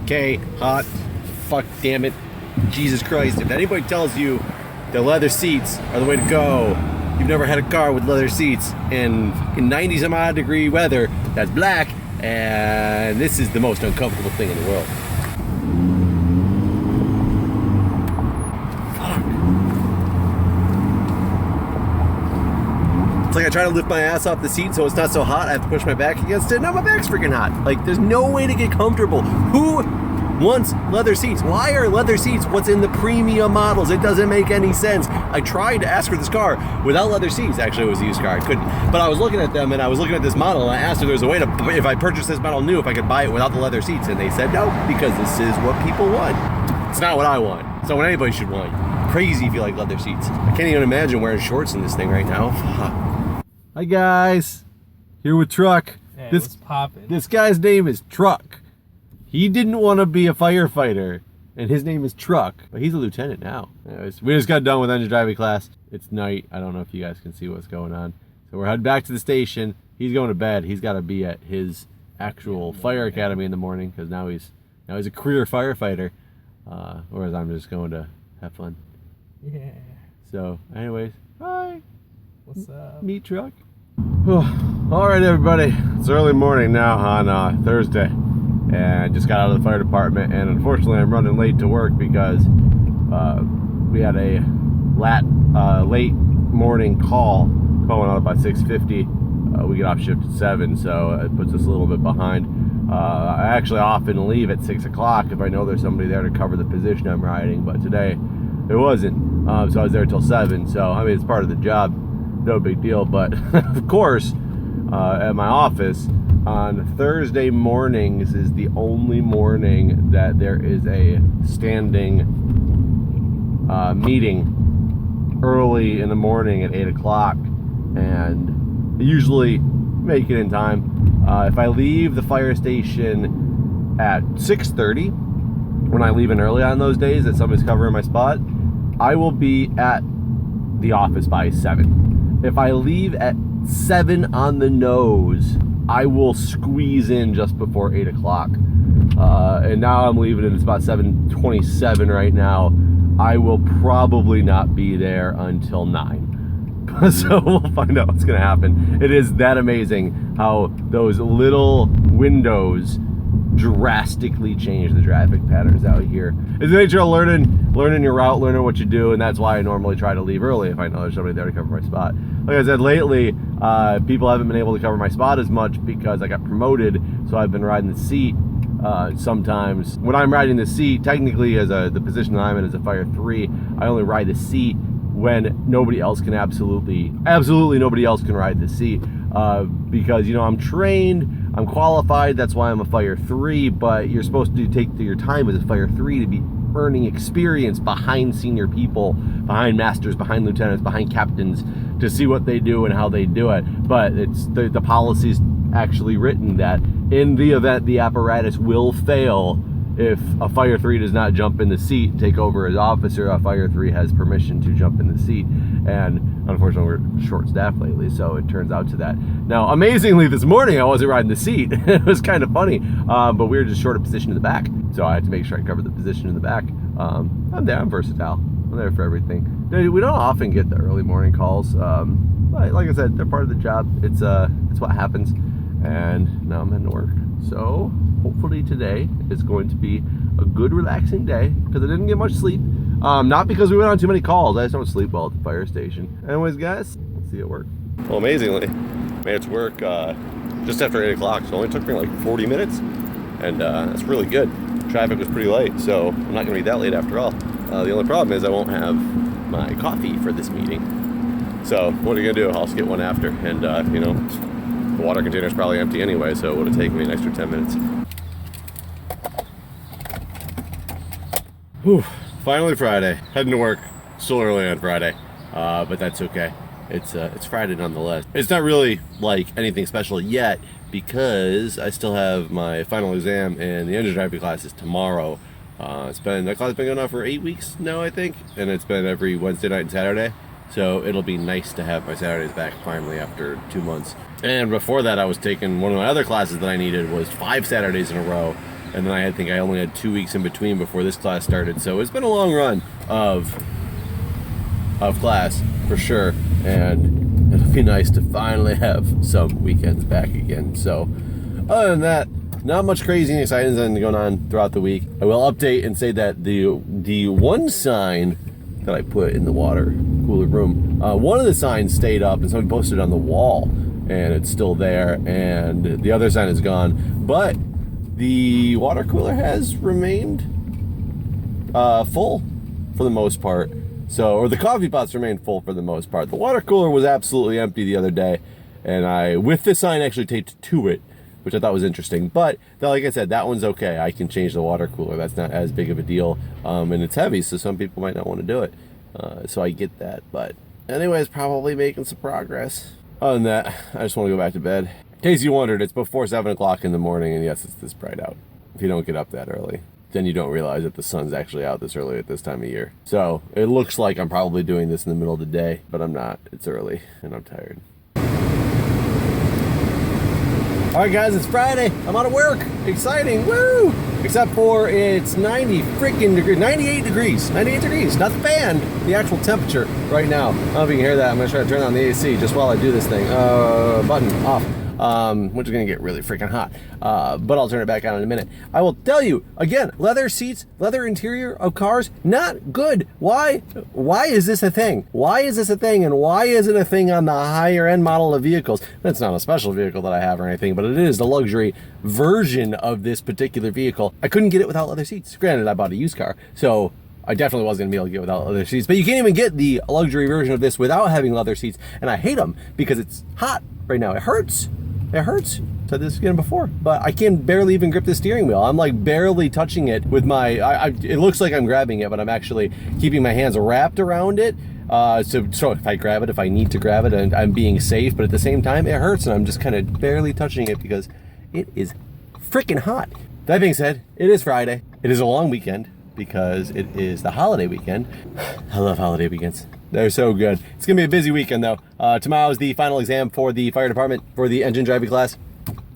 okay, hot, fuck damn it, Jesus Christ. If anybody tells you that leather seats are the way to go, you've never had a car with leather seats and in 90 some odd degree weather that's black, and this is the most uncomfortable thing in the world. It's like I try to lift my ass off the seat so it's not so hot, I have to push my back against it. Now my back's freaking hot. Like, there's no way to get comfortable. Who wants leather seats? Why are leather seats what's in the premium models? It doesn't make any sense. I tried to ask for this car without leather seats. Actually, it was a used car. I couldn't. But I was looking at them and I was looking at this model and I asked if there was a way to, if I purchased this model new, if I could buy it without the leather seats. And they said no, because this is what people want. It's not what I want. It's not what anybody should want. Crazy if you like leather seats. I can't even imagine wearing shorts in this thing right now. Hi guys, here with Truck. Hey, what's poppin'? This guy's name is Truck. He didn't want to be a firefighter, and his name is Truck, but he's a lieutenant now. Anyways, we just got done with engine driving class. It's night. I don't know if you guys can see what's going on. So we're heading back to the station. He's going to bed. He's got to be at his actual fire academy in the morning because now he's a career firefighter, whereas I'm just going to have fun. Yeah. So, anyways, hi. What's up? Meet Truck. All right, everybody. It's early morning now on Thursday, and I just got out of the fire department, and unfortunately I'm running late to work because we had a late morning call calling out about 6:50. We get off shift at 7, so it puts us a little bit behind. I actually often leave at 6 o'clock if I know there's somebody there to cover the position I'm riding, but today there wasn't, so I was there till 7. So I mean, it's part of the job. No big deal, but of course, at my office on Thursday mornings is the only morning that there is a standing meeting early in the morning at 8 o'clock, and I usually make it in time. If I leave the fire station at 6:30, when I leave in early on those days that somebody's covering my spot, I will be at the office by 7. If I leave at 7 on the nose, I will squeeze in just before 8 o'clock. And now I'm leaving, and it's about 7:27 right now. I will probably not be there until 9. So we'll find out what's going to happen. It is that amazing how those little windows drastically change the traffic patterns out here. It's the nature of learning your route, learning what you do, and that's why I normally try to leave early if I know there's somebody there to cover my spot. Like I said, lately, people haven't been able to cover my spot as much because I got promoted, so I've been riding the seat sometimes. When I'm riding the seat, technically as the position that I'm in as a Fire 3, I only ride the seat when nobody else can absolutely nobody else can ride the seat. Because, you know, I'm trained, I'm qualified, that's why I'm a Fire 3, but you're supposed to take your time as a Fire 3 to be earning experience behind senior people, behind masters, behind lieutenants, behind captains, to see what they do and how they do it. But it's the policy's actually written that in the event the apparatus will fail, if a Fire 3 does not jump in the seat and take over as officer, a Fire 3 has permission to jump in the seat. And unfortunately, we're short-staffed lately, so it turns out to that. Now, amazingly, this morning I wasn't riding the seat. It was kind of funny, but we were just short a position in the back, so I had to make sure I covered the position in the back. I'm versatile. I'm there for everything. We don't often get the early morning calls, but like I said, they're part of the job. It's what happens, and now I'm heading to work. So hopefully today is going to be a good, relaxing day because I didn't get much sleep. Not because we went on too many calls. I just don't sleep well at the fire station. Anyways, guys, let's see it work. Well, amazingly, made it to work just after 8 o'clock. So it only took me like 40 minutes, and that's really good. Traffic was pretty late, so I'm not going to be that late after all. The only problem is I won't have my coffee for this meeting. So what are you going to do? I'll just get one after, and you know, the water container's probably empty anyway, so it would have taken me an extra 10 minutes. Whew. Finally Friday. Heading to work. Still early on Friday, but that's okay. It's Friday nonetheless. It's not really like anything special yet because I still have my final exam and the engine driving class is tomorrow. That class has been going on for 8 weeks now, I think, and it's been every Wednesday night and Saturday. So it'll be nice to have my Saturdays back finally after 2 months. And before that, I was taking one of my other classes that I needed was 5 Saturdays in a row. and then I think I only had 2 weeks in between before this class started. So it's been a long run of class for sure, and it'll be nice to finally have some weekends back again. So other than that, not much crazy and exciting going on throughout the week. I will update and say that the one sign that I put in the water cooler room, one of the signs stayed up and somebody posted it on the wall, and it's still there, and the other sign is gone. But the water cooler has remained full for the most part. So, or the coffee pots remained full for the most part. The water cooler was absolutely empty the other day, and I, with the sign actually taped to it, which I thought was interesting. But like I said, that one's okay. I can change the water cooler. That's not as big of a deal, and it's heavy, so some people might not want to do it. So I get that. But anyways, probably making some progress. Other than that, I just want to go back to bed. In case you wondered, it's before 7 o'clock in the morning, and yes, it's this bright out. If you don't get up that early, then you don't realize that the sun's actually out this early at this time of year. So it looks like I'm probably doing this in the middle of the day, but I'm not. It's early, and I'm tired. All right, guys, it's Friday. I'm out of work. Exciting, woo! Except for it's 90 freaking degrees, 98 degrees, 98 degrees. Not the fan, the actual temperature right now. I don't know if you can hear that. I'm gonna try to turn on the AC just while I do this thing. Button off. Which is gonna get really freaking hot. But I'll turn it back on in a minute. I will tell you, again, leather seats, leather interior of cars, not good. Why is this a thing? Why is this a thing, and why is it a thing on the higher end model of vehicles? That's not a special vehicle that I have or anything, but it is the luxury version of this particular vehicle. I couldn't get it without leather seats. Granted, I bought a used car, so I definitely wasn't gonna be able to get it without leather seats, but you can't even get the luxury version of this without having leather seats, and I hate them because it's hot right now. It hurts. It hurts. Said this again before, but I can barely even grip the steering wheel. I'm like barely touching it with my, it looks like I'm grabbing it, but I'm actually keeping my hands wrapped around it. So if I grab it, if I need to grab it, and I'm being safe, but at the same time, it hurts, and I'm just kind of barely touching it because it is freaking hot. That being said, it is Friday. It is a long weekend because it is the holiday weekend. I love holiday weekends. They're so good. It's gonna be a busy weekend though. Tomorrow is the final exam for the fire department for the engine driving class.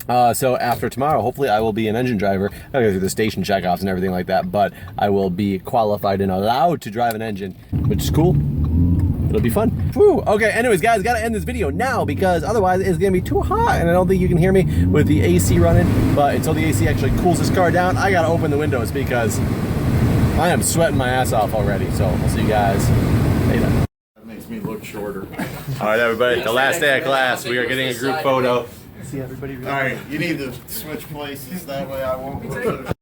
So after tomorrow, hopefully I will be an engine driver. I'll go through the station checkoffs and everything like that, but I will be qualified and allowed to drive an engine, which is cool. It'll be fun. Whew. Okay, anyways, guys, gotta end this video now because otherwise it's gonna be too hot, and I don't think you can hear me with the AC running. But until the AC actually cools this car down, I gotta open the windows because I am sweating my ass off already. So I'll see you guys later. That makes me look shorter. All right, everybody, the last day of class. We are getting a group photo. See everybody. All right, you need to switch places, that way I won't.